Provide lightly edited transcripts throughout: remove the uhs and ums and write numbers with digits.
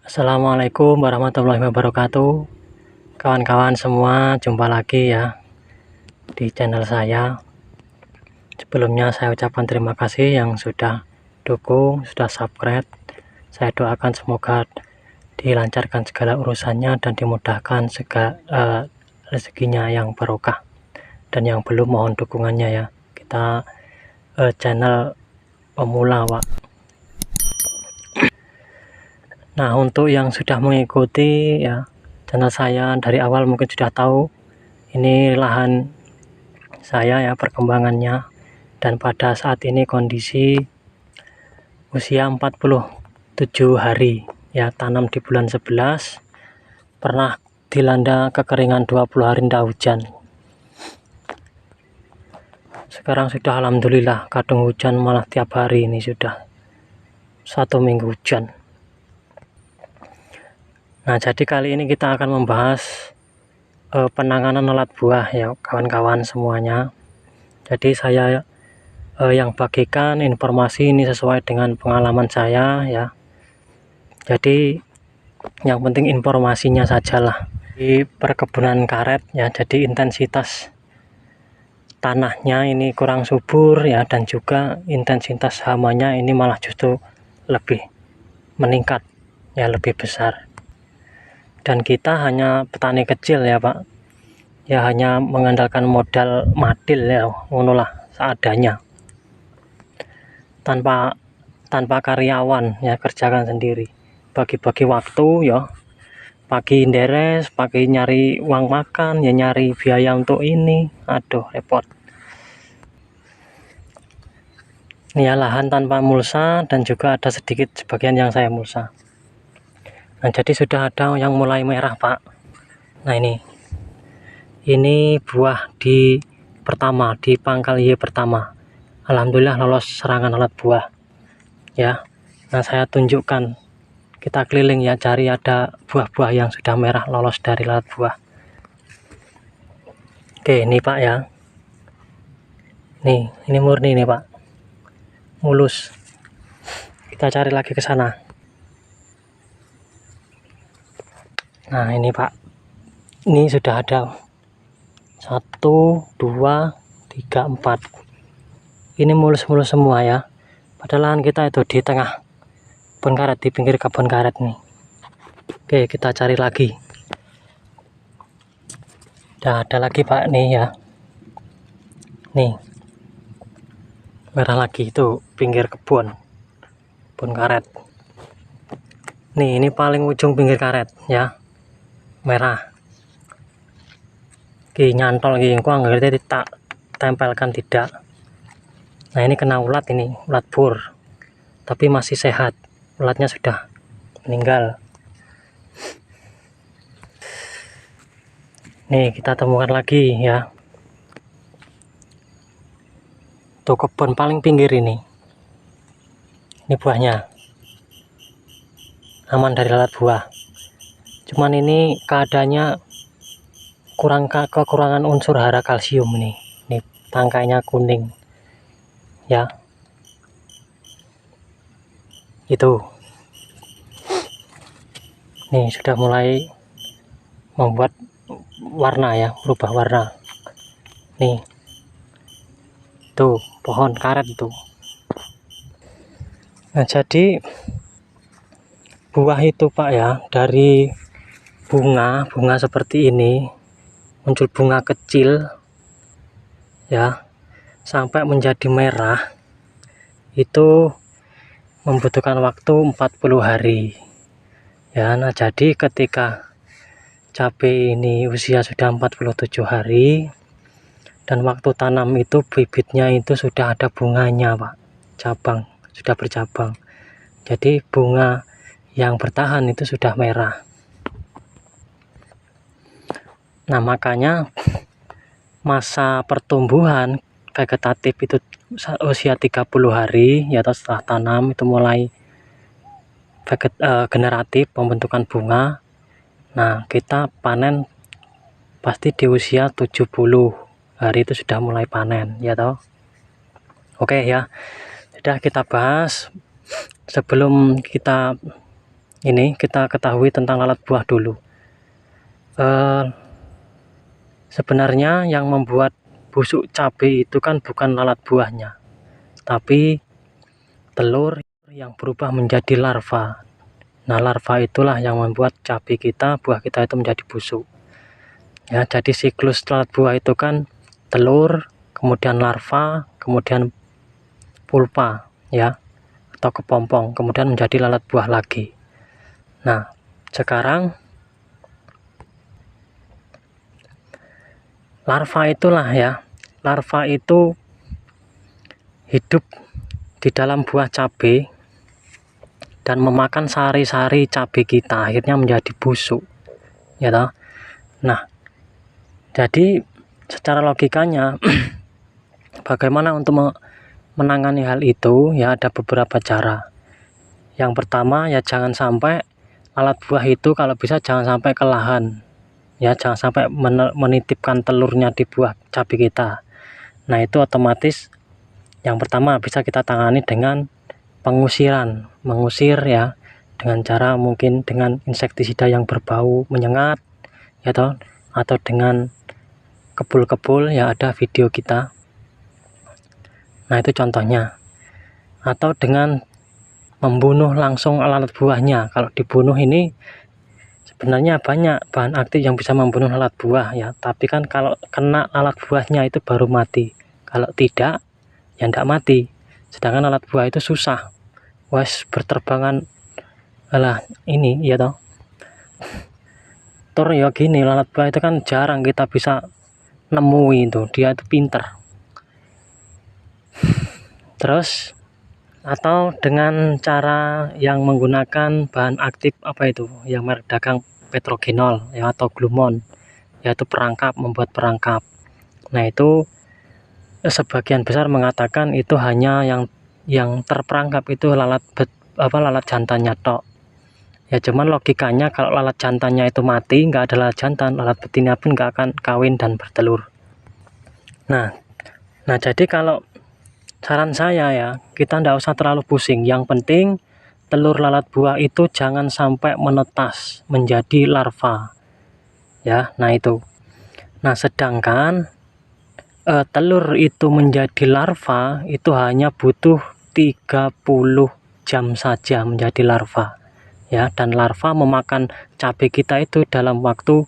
Assalamualaikum warahmatullahi wabarakatuh. Kawan-kawan semua, jumpa lagi ya di channel saya. Sebelumnya saya ucapkan terima kasih yang sudah dukung, sudah subscribe. Saya doakan semoga dilancarkan segala urusannya dan dimudahkan segala rezekinya yang barokah. Dan yang belum, mohon dukungannya ya. Kita channel pemula, Pak. Nah, untuk yang sudah mengikuti ya channel saya dari awal mungkin sudah tahu ini lahan saya ya perkembangannya, dan pada saat ini kondisi usia 47 hari ya, tanam di bulan 11, pernah dilanda kekeringan 20 hari tidak hujan. Sekarang sudah alhamdulillah kadung hujan, malah tiap hari ini sudah 1 minggu hujan. Nah, jadi kali ini kita akan membahas penanganan lalat buah ya kawan-kawan semuanya. Jadi saya yang bagikan informasi ini sesuai dengan pengalaman saya ya. Jadi yang penting informasinya sajalah. Di perkebunan karet ya, jadi intensitas tanahnya ini kurang subur ya, dan juga intensitas hamanya ini malah justru lebih meningkat ya, lebih besar. Dan kita hanya petani kecil ya Pak ya, hanya mengandalkan modal madil ya, ngonolah seadanya, tanpa karyawan ya, kerjakan sendiri, bagi-bagi waktu ya, pagi nderes, pagi nyari uang makan ya, nyari biaya untuk ini, aduh repot. Ini ya lahan tanpa mulsa, dan juga ada sedikit sebagian yang saya mulsa. Nah, jadi sudah ada yang mulai merah Pak. Nah, ini buah di pertama, di pangkal Y pertama, alhamdulillah lolos serangan lalat buah ya. Nah, saya tunjukkan, kita keliling ya, cari ada buah-buah yang sudah merah lolos dari lalat buah. Oke, ini Pak ya, ini murni nih Pak, mulus. Kita cari lagi ke sana. Nah, ini Pak, ini sudah ada 1, 2, 3, 4. Ini mulus-mulus semua ya. Padahal lahan kita itu di tengah kebun karet, di pinggir kebun karet nih. Oke, kita cari lagi. Nah, ada lagi Pak nih ya. Nih, merah lagi, itu pinggir kebun karet. Ini paling ujung pinggir karet ya, merah. Oke, nyantol gini, kok ngerti tak tempelkan tidak. Nah, ini kena ulat, ini ulat bur, tapi masih sehat, ulatnya sudah meninggal. Nih, kita temukan lagi ya, tuh kebun paling pinggir ini buahnya aman dari lalat buah. Cuman ini keadaannya kekurangan unsur hara kalsium. Ini tangkainya kuning ya, itu nih sudah mulai membuat warna ya, berubah warna. Nih, tuh pohon karet itu. Nah, jadi buah itu Pak ya, dari bunga seperti ini, muncul bunga kecil ya, sampai menjadi merah, itu membutuhkan waktu 40 hari ya. Nah, jadi ketika cabai ini usia sudah 47 hari, dan waktu tanam itu bibitnya itu sudah ada bunganya Pak, cabang sudah bercabang, jadi bunga yang bertahan itu sudah merah. Nah, makanya masa pertumbuhan vegetatif itu usia 30 hari ya, atau setelah tanam itu mulai generatif, pembentukan bunga. Nah, kita panen pasti di usia 70 hari itu sudah mulai panen ya toh. Oke ya, sudah kita bahas. Sebelum kita ini kita ketahui tentang lalat buah dulu. Sebenarnya yang membuat busuk cabai itu kan bukan lalat buahnya, tapi telur yang berubah menjadi larva. Nah, larva itulah yang membuat cabai kita, buah kita itu menjadi busuk. Ya, jadi siklus lalat buah itu kan telur, kemudian larva, kemudian pulpa, ya, atau kepompong, kemudian menjadi lalat buah lagi. Nah, sekarang larva itulah ya, larva itu hidup di dalam buah cabai dan memakan sari-sari cabai kita, akhirnya menjadi busuk, ya toh. Nah, jadi secara logikanya bagaimana untuk menangani hal itu? Ya, ada beberapa cara. Yang pertama, ya jangan sampai lalat buah itu kalau bisa jangan sampai ke lahan, ya jangan sampai menitipkan telurnya di buah cabai kita. Nah, itu otomatis yang pertama bisa kita tangani dengan pengusiran, mengusir ya, dengan cara mungkin dengan insektisida yang berbau menyengat, ya toh, atau dengan kebul-kebul, ya ada video kita. Nah, itu contohnya. Atau dengan membunuh langsung lalat buahnya. Kalau dibunuh ini sebenarnya banyak bahan aktif yang bisa membunuh lalat buah ya, tapi kan kalau kena lalat buahnya itu baru mati. Kalau tidak, ya tidak mati. Sedangkan lalat buah itu susah. Wes berterbangan lah ini ya toh. Tur ya gini, lalat buah itu kan jarang kita bisa nemui itu, dia itu pinter. Terus atau dengan cara yang menggunakan bahan aktif apa itu yang merek dagang Petrogenol ya, atau Glumon, yaitu perangkap, membuat perangkap. Nah, itu sebagian besar mengatakan itu hanya yang terperangkap itu lalat jantannya tok. Ya cuman logikanya kalau lalat jantannya itu mati, nggak ada lalat jantan, lalat betina pun nggak akan kawin dan bertelur. Nah jadi kalau saran saya ya, kita nggak usah terlalu pusing. Yang penting telur lalat buah itu jangan sampai menetas menjadi larva. Ya, nah itu. Nah, sedangkan telur itu menjadi larva itu hanya butuh 30 jam saja menjadi larva. Ya, dan larva memakan cabai kita itu dalam waktu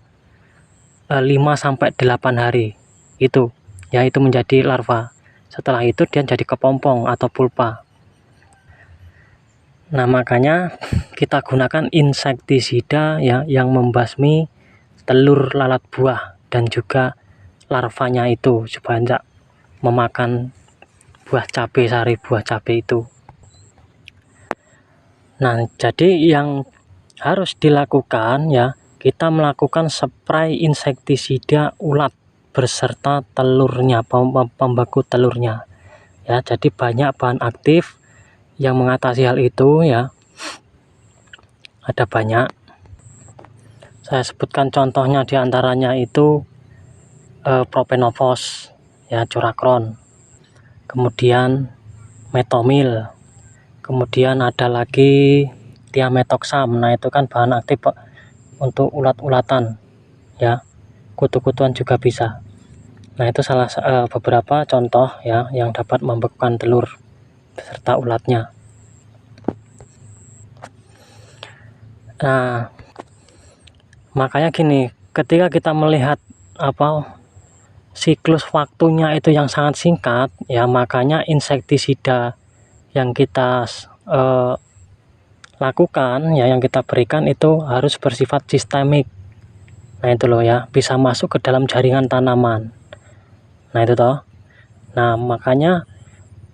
5-8 hari. Itu, ya itu menjadi larva. Setelah itu dia jadi kepompong atau pulpa. Nah, makanya kita gunakan insektisida ya yang membasmi telur lalat buah dan juga larvanya itu supaya tidak memakan buah cabai, sari buah cabai itu. Nah, jadi yang harus dilakukan ya, kita melakukan spray insektisida ulat beserta telurnya, pembaku telurnya. Ya, jadi banyak bahan aktif yang mengatasi hal itu ya. Ada banyak. Saya sebutkan contohnya, diantaranya itu propenofos, ya Curacron, kemudian metomil, kemudian ada lagi thiamethoxam. Nah, itu kan bahan aktif untuk ulat-ulatan ya, kutu-kutuan juga bisa. Nah, itu salah beberapa contoh ya yang dapat membekukan telur beserta ulatnya. Nah, makanya gini, ketika kita melihat siklus waktunya itu yang sangat singkat ya, makanya insektisida yang kita lakukan ya, yang kita berikan itu harus bersifat sistemik. Nah, itu loh ya, bisa masuk ke dalam jaringan tanaman. Nah, itu toh. Nah, makanya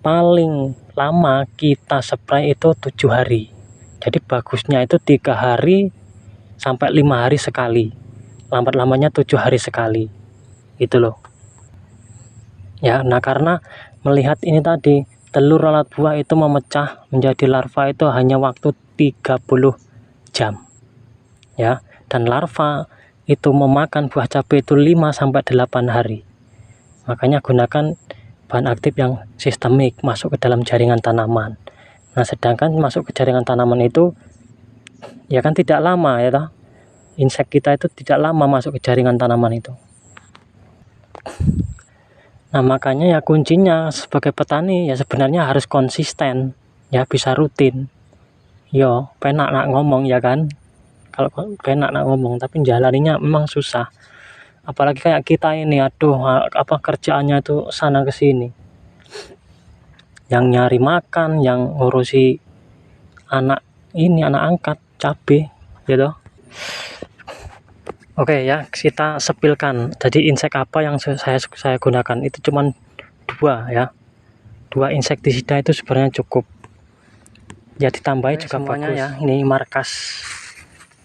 paling lama kita spray itu 7 hari. Jadi bagusnya itu 3 hari sampai 5 hari sekali. Lambat-lambatnya 7 hari sekali. Itu loh. Ya, nah karena melihat ini tadi, telur lalat buah itu memecah menjadi larva itu hanya waktu 30 jam. Ya, dan larva itu memakan buah cabai itu 5-8 hari. Makanya gunakan bahan aktif yang sistemik, masuk ke dalam jaringan tanaman. Nah, sedangkan masuk ke jaringan tanaman itu ya kan tidak lama ya toh, insek kita itu tidak lama masuk ke jaringan tanaman itu. Nah makanya ya kuncinya sebagai petani ya sebenarnya harus konsisten, ya bisa rutin. Yo penak nak ngomong ya kan, kalau penak nak ngomong tapi jalaninya memang susah. Apalagi kayak kita ini, aduh apa kerjaannya itu sana ke sini, yang nyari makan, yang ngurusi anak angkat cabe gitu. Oke ya, kita sepilkan. Jadi insek apa yang saya gunakan itu cuman 2 ya. 2 insektisida itu sebenarnya cukup. Ya ditambahi juga semuanya bagus ya. Ini markas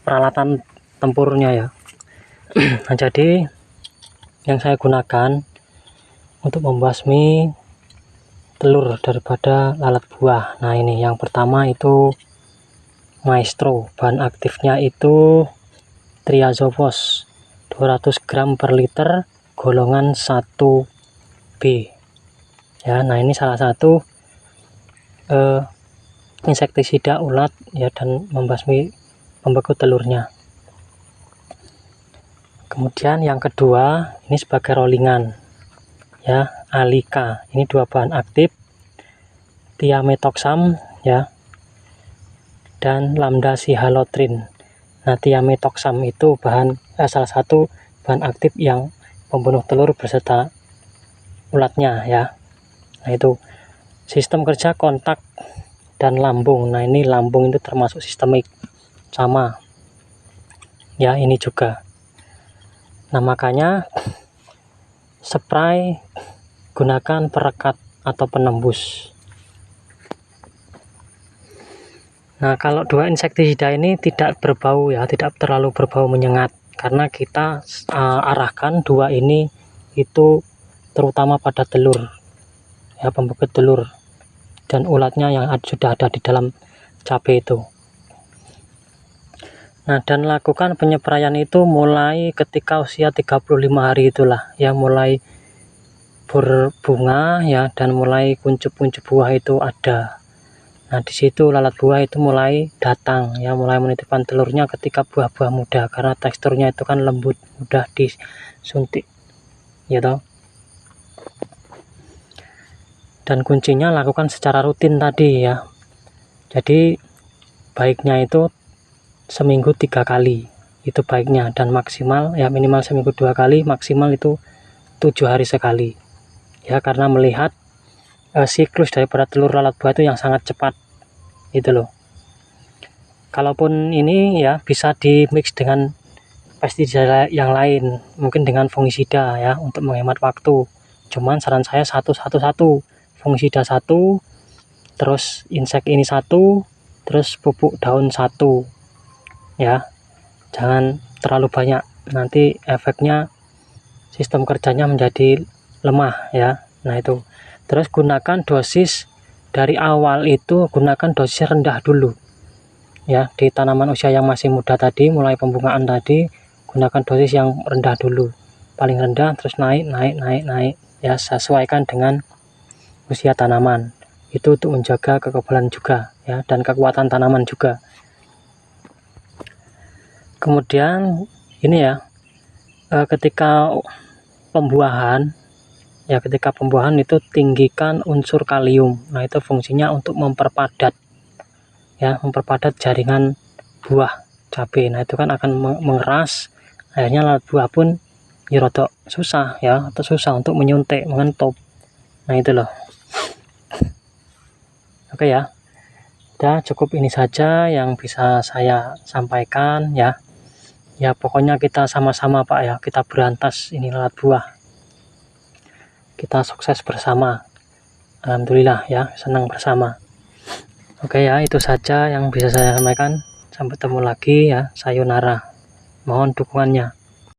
peralatan tempurnya ya. Nah, jadi yang saya gunakan untuk membasmi telur daripada lalat buah. Nah, ini yang pertama itu Maestro. Bahan aktifnya itu Triazovos 200 gram per liter golongan 1B. Ya, nah ini salah satu insektisida ulat ya dan membasmi pembeku telurnya. Kemudian yang kedua ini sebagai rollingan ya, Alika. Ini 2 bahan aktif, Thiamethoxam ya dan Lambda-Cihalotrin. Nah, Thiamethoxam itu salah satu bahan aktif yang pembunuh telur beserta ulatnya ya. Nah, itu sistem kerja kontak dan lambung. Nah, ini lambung itu termasuk sistemik sama ya, ini juga. Nah, makanya spray gunakan perekat atau penembus. Nah, kalau 2 insektisida ini tidak berbau ya, tidak terlalu berbau menyengat, karena kita arahkan 2 ini itu terutama pada telur ya, pembeku telur dan ulatnya yang sudah ada di dalam cabai itu. Nah, dan lakukan penyepraian itu mulai ketika usia 35 hari itulah ya, mulai berbunga ya dan mulai kuncup-kuncup buah itu ada. Nah, di situ lalat buah itu mulai datang ya, mulai menitipkan telurnya ketika buah-buah muda, karena teksturnya itu kan lembut, mudah disuntik ya toh. Dan kuncinya lakukan secara rutin tadi ya. Jadi baiknya itu seminggu 3 kali itu baiknya, dan maksimal ya minimal seminggu 2 kali, maksimal itu 7 hari sekali ya, karena melihat siklus daripada telur lalat buah itu yang sangat cepat itu loh. Kalaupun ini ya bisa di mix dengan pestisida yang lain, mungkin dengan fungisida ya untuk menghemat waktu. Cuman saran saya 1, fungisida 1, terus insek ini 1, terus pupuk daun 1 ya, jangan terlalu banyak, nanti efeknya sistem kerjanya menjadi lemah ya. Nah itu, terus gunakan dosis dari awal itu, gunakan dosis rendah dulu ya, di tanaman usia yang masih muda tadi, mulai pembungaan tadi gunakan dosis yang rendah dulu, paling rendah, terus naik ya, sesuaikan dengan usia tanaman itu untuk menjaga kekebalan juga ya, dan kekuatan tanaman juga. Kemudian ini ya, ketika pembuahan itu tinggikan unsur kalium. Nah, itu fungsinya untuk memperpadat ya, memperpadat jaringan buah cabai. Nah, itu kan akan mengeras, akhirnya lalat buah pun rodok susah ya, atau susah untuk menyuntik, mengentup. Nah, itu loh. Oke ya. Udah cukup ini saja yang bisa saya sampaikan ya. Ya pokoknya kita sama-sama Pak ya, kita berantas ini lalat buah, kita sukses bersama, alhamdulillah ya, senang bersama. Oke ya, itu saja yang bisa saya sampaikan. Sampai ketemu lagi ya, sayonara, mohon dukungannya.